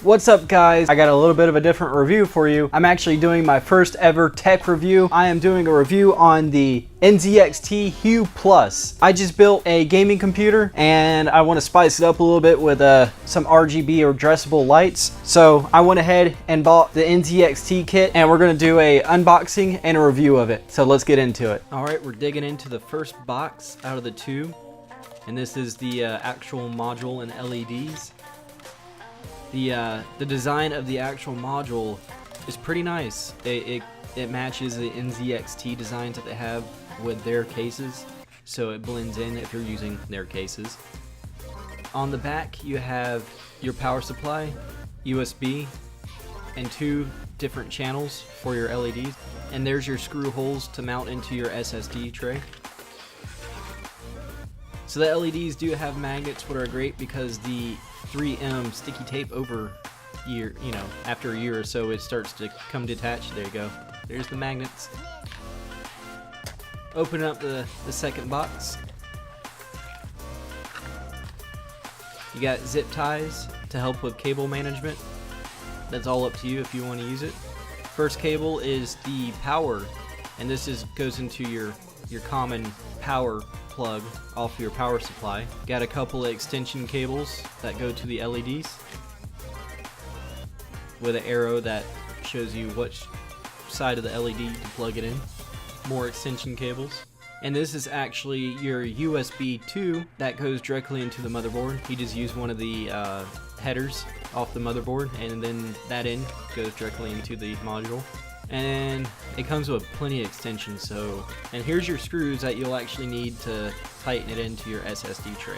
What's up guys? I got a little bit of a different review for you. I'm actually doing my first ever tech review. I am doing a review on the NZXT Hue Plus. I just built a gaming computer and I want to spice it up a little bit with some RGB or addressable lights. So I went ahead and bought the NZXT kit and we're going to do a unboxing and a review of it. So let's get into it. All right, we're digging into the first box out of the two. And this is the actual module and LEDs. The design of the actual module is pretty nice. It matches the NZXT designs that they have with their cases, so it blends in if you're using their cases. On the back you have your power supply, USB, and two different channels for your LEDs. And there's your screw holes to mount into your SSD tray. So the LEDs do have magnets, which are great because the 3M sticky tape over after a year or so it starts to come detached. There you go. There's the magnets. Open up the second box. You got zip ties to help with cable management. That's all up to you if you want to use it. First cable is the power, and this goes into your common power plug off your power supply. Got a couple of extension cables that go to the LEDs with an arrow that shows you which side of the LED to plug it in. More extension cables. And this is actually your USB 2 that goes directly into the motherboard. You just use one of the headers off the motherboard and then that end goes directly into the module. And it comes with plenty of extensions, and here's your screws that you'll actually need to tighten it into your SSD tray.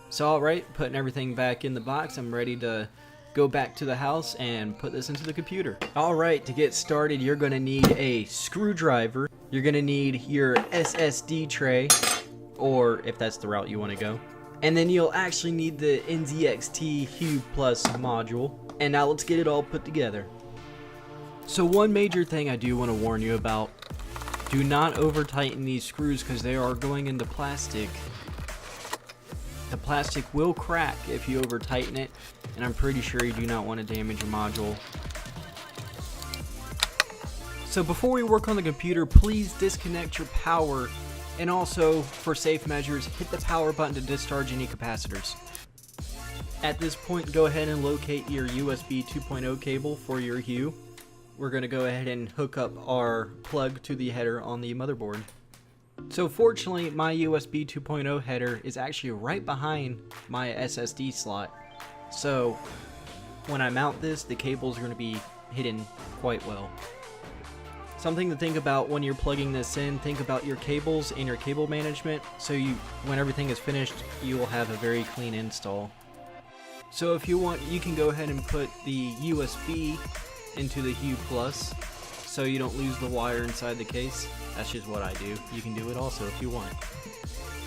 So alright, putting everything back in the box, I'm ready to go back to the house and put this into the computer. Alright, to get started you're going to need a screwdriver, you're going to need your SSD tray, or if that's the route you want to go, and then you'll actually need the NZXT Hue Plus module. And now let's get it all put together. So one major thing I do want to warn you about, do not over tighten these screws because they are going into plastic. The plastic will crack if you over tighten it, and I'm pretty sure you do not want to damage your module. So before we work on the computer, please disconnect your power, and also for safe measures, hit the power button to discharge any capacitors. At this point, go ahead and locate your USB 2.0 cable for your Hue. We're going to go ahead and hook up our plug to the header on the motherboard. So fortunately, my USB 2.0 header is actually right behind my SSD slot. So when I mount this, the cables are going to be hidden quite well. Something to think about when you're plugging this in, think about your cables and your cable management, so when everything is finished, you will have a very clean install. So if you want, you can go ahead and put the USB into the Hue Plus so you don't lose the wire inside the case. That's just what I do. You can do it also if you want.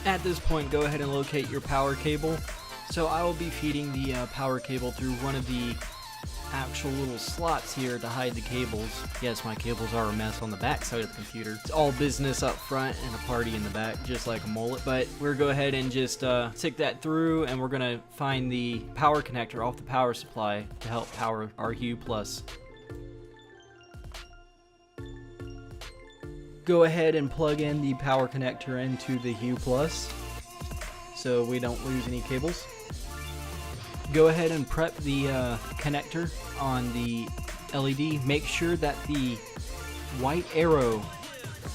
At this point, go ahead and locate your power cable. So I will be feeding the power cable through one of the actual little slots here to hide the cables. Yes, my cables are a mess on the back side of the computer. It's all business up front and a party in the back, just like a mullet. But we're gonna go ahead and just stick that through, and we're gonna find the power connector off the power supply to help power our Hue Plus. Go ahead and plug in the power connector into the Hue Plus so we don't lose any cables. Go ahead and prep the connector on the LED. Make sure that the white arrow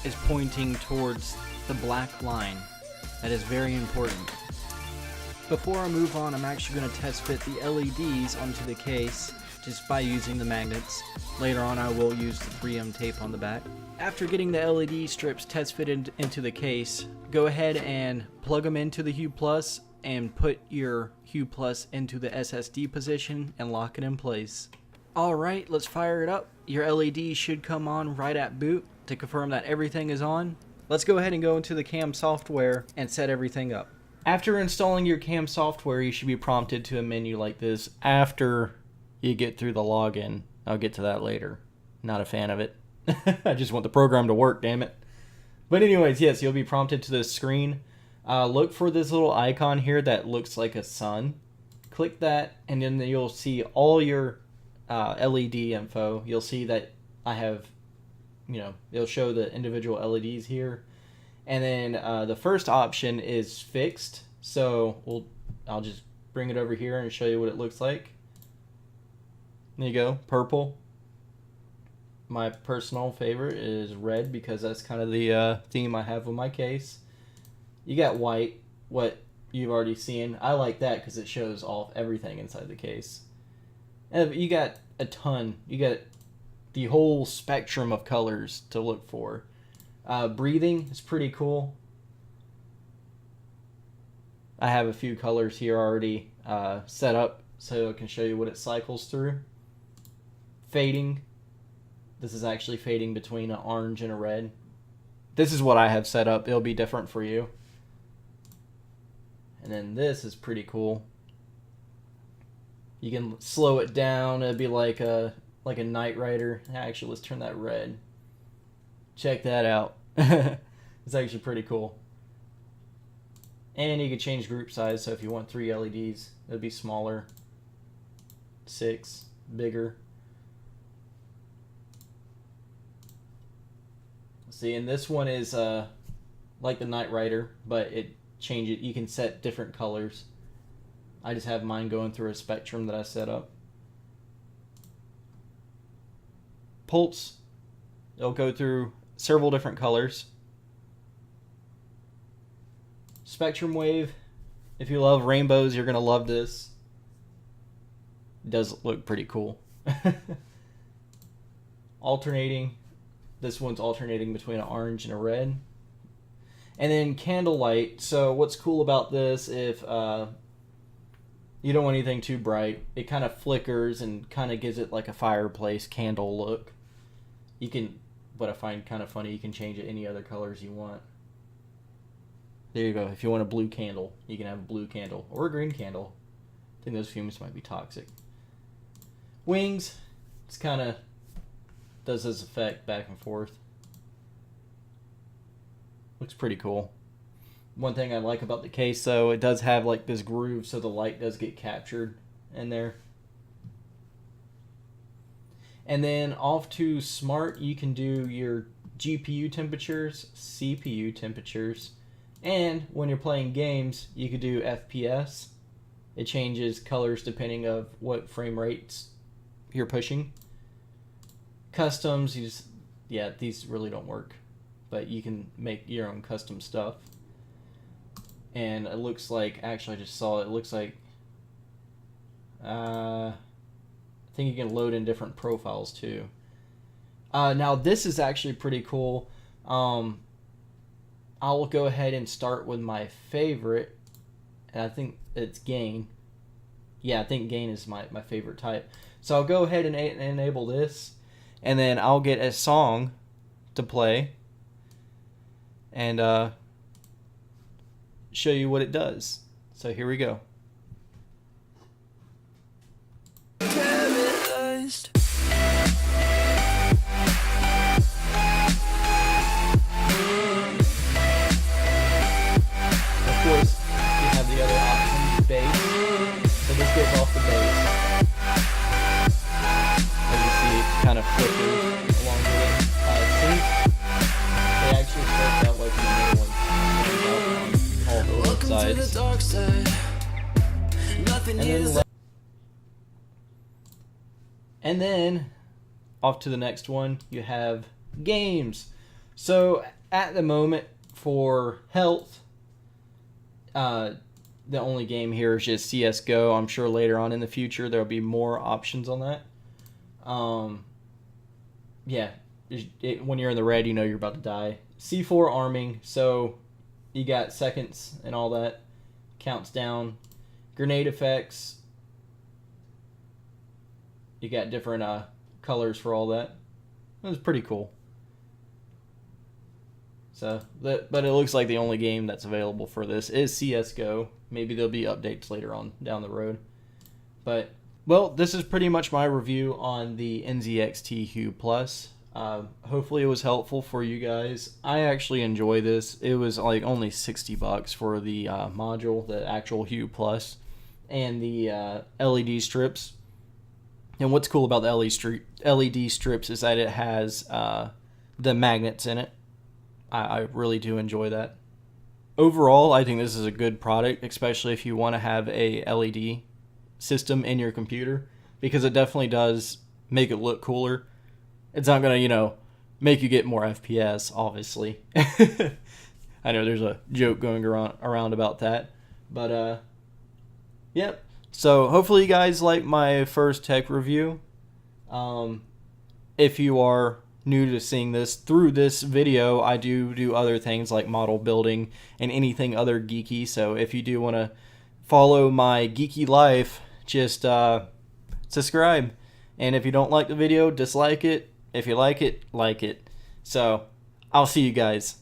is pointing towards the black line. That is very important. Before I move on, I'm actually going to test fit the LEDs onto the case just by using the magnets. Later on I will use the 3M tape on the back. After getting the LED strips test fitted into the case, go ahead and plug them into the Hue Plus and put your Hue Plus into the SSD position and lock it in place. Alright, let's fire it up. Your LED should come on right at boot to confirm that everything is on. Let's go ahead and go into the CAM software and set everything up. After installing your CAM software, you should be prompted to a menu like this after you get through the login. I'll get to that later. Not a fan of it. I just want the program to work, damn it. But anyways, yes, you'll be prompted to this screen. Look for this little icon here that looks like a sun. click that, and then you'll see all your LED info. You'll see that I have, it'll show the individual LEDs here. And then the first option is fixed. So I'll just bring it over here and show you what it looks like. There you go, purple. My personal favorite is red because that's kind of the theme I have with my case. You got white, what you've already seen. I like that because it shows everything inside the case. And you got a ton. You got the whole spectrum of colors to look for. Breathing is pretty cool. I have a few colors here already set up so I can show you what it cycles through. Fading. This is actually fading between an orange and a red. This is what I have set up. It'll be different for you. And then this is pretty cool. You can slow it down. It'd be like a Knight Rider. Actually, let's turn that red. Check that out. It's actually pretty cool. And you can change group size. So if you want 3 LEDs, it'd be smaller. 6, bigger. See, and this one is like the Knight Rider, but you can set different colors. I just have mine going through a spectrum that I set up. Pulse, it'll go through several different colors. Spectrum wave, if you love rainbows, you're gonna love this. It does look pretty cool. Alternating. This one's alternating between an orange and a red. And then candlelight. So what's cool about this, if you don't want anything too bright, it kind of flickers and kind of gives it like a fireplace candle look. You can, what I find kind of funny, you can change it any other colors you want. There you go. If you want a blue candle, you can have a blue candle or a green candle. I think those fumes might be toxic. Wings, it's kind of does this effect back and forth. Looks pretty cool. One thing I like about the case, though, it does have like this groove, so the light does get captured in there. And then off to smart, you can do your GPU temperatures, CPU temperatures, and when you're playing games, you could do FPS. It changes colors depending of what frame rates you're pushing. Customs, these really don't work, but you can make your own custom stuff. And it looks like, actually I just saw it, looks like, I think you can load in different profiles too. Now this is actually pretty cool. I'll go ahead and start with my favorite, and I think it's gain. Yeah, I think gain is my favorite type. So I'll go ahead and enable this, and then I'll get a song to play and show you what it does. So here we go. Off the bass. As you see, it kind of flickers along with it. Synth, they actually start out like the middle ones, all the sides. And then off to the next one, you have games. So at the moment for health, the only game here is just CSGO. I'm sure later on in the future there'll be more options on that. When you're in the red, you know you're about to die. C4 arming, so you got seconds and all that. Counts down. Grenade effects. You got different colors for all that. It was pretty cool. So, but it looks like the only game that's available for this is CSGO. Maybe there'll be updates later on down the road. But, well, this is pretty much my review on the NZXT Hue Plus. Hopefully it was helpful for you guys. I actually enjoy this. It was like only $60 for the module, the actual Hue Plus. and the LED strips. And what's cool about the LED strips is that it has the magnets in it. I really do enjoy that. Overall, I think this is a good product, especially if you want to have a LED system in your computer, because it definitely does make it look cooler. It's not going to, make you get more FPS, obviously. I know there's a joke going around about that. But, yep. So hopefully you guys like my first tech review. If you are new to seeing this through this video, I do other things like model building and anything other geeky. So if you do want to follow my geeky life, just subscribe. And if you don't like the video, dislike it. If you like it, like it. So I'll see you guys.